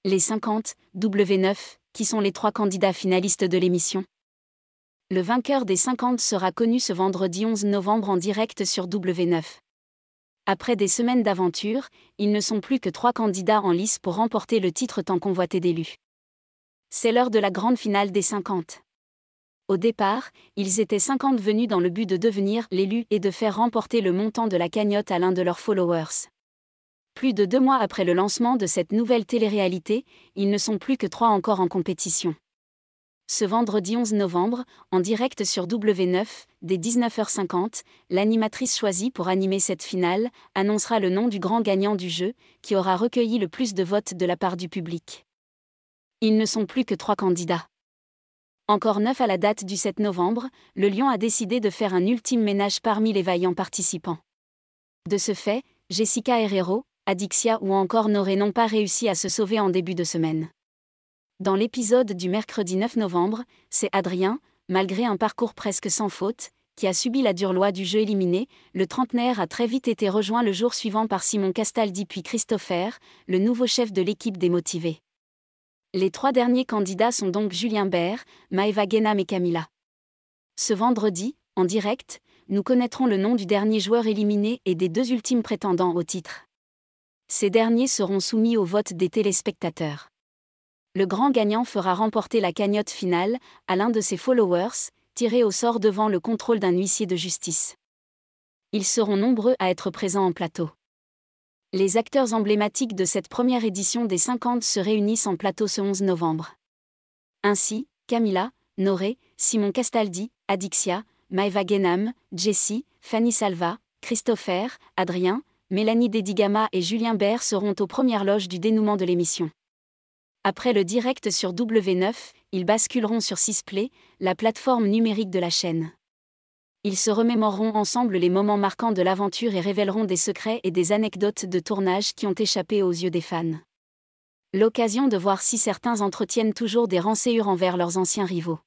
Les 50, W9, qui sont les 3 candidats finalistes de l'émission. Le vainqueur des 50 sera connu ce vendredi 11 novembre en direct sur W9. Après des semaines d'aventure, ils ne sont plus que 3 candidats en lice pour remporter le titre tant convoité d'élu. C'est l'heure de la grande finale des 50. Au départ, ils étaient 50 venus dans le but de devenir l'élu et de faire remporter le montant de la cagnotte à l'un de leurs followers. Plus de 2 mois après le lancement de cette nouvelle télé-réalité, ils ne sont plus que 3 encore en compétition. Ce vendredi 11 novembre, en direct sur W9, dès 19h50, l'animatrice choisie pour animer cette finale annoncera le nom du grand gagnant du jeu, qui aura recueilli le plus de votes de la part du public. Ils ne sont plus que 3 candidats. Encore 9 à la date du 7 novembre, le Lion a décidé de faire un ultime ménage parmi les vaillants participants. De ce fait, Jessica Herrero, Adixia ou encore Noré n'ont pas réussi à se sauver en début de semaine. Dans l'épisode du mercredi 9 novembre, c'est Adrien, malgré un parcours presque sans faute, qui a subi la dure loi du jeu éliminé. Le trentenaire a très vite été rejoint le jour suivant par Simon Castaldi puis Christopher, le nouveau chef de l'équipe des motivés. Les 3 derniers candidats sont donc Julien Bert, Maëva Guénam et Camilla. Ce vendredi, en direct, nous connaîtrons le nom du dernier joueur éliminé et des 2 ultimes prétendants au titre. Ces derniers seront soumis au vote des téléspectateurs. Le grand gagnant fera remporter la cagnotte finale à l'un de ses followers, tiré au sort devant le contrôle d'un huissier de justice. Ils seront nombreux à être présents en plateau. Les acteurs emblématiques de cette première édition des 50 se réunissent en plateau ce 11 novembre. Ainsi, Camilla, Noré, Simon Castaldi, Adixia, Maëva Guénam, Jessie, Fanny Salva, Christopher, Adrien, Mélanie Dedigama et Julien Bert seront aux premières loges du dénouement de l'émission. Après le direct sur W9, ils basculeront sur Sisplay, la plateforme numérique de la chaîne. Ils se remémoreront ensemble les moments marquants de l'aventure et révéleront des secrets et des anecdotes de tournage qui ont échappé aux yeux des fans. L'occasion de voir si certains entretiennent toujours des rançures envers leurs anciens rivaux.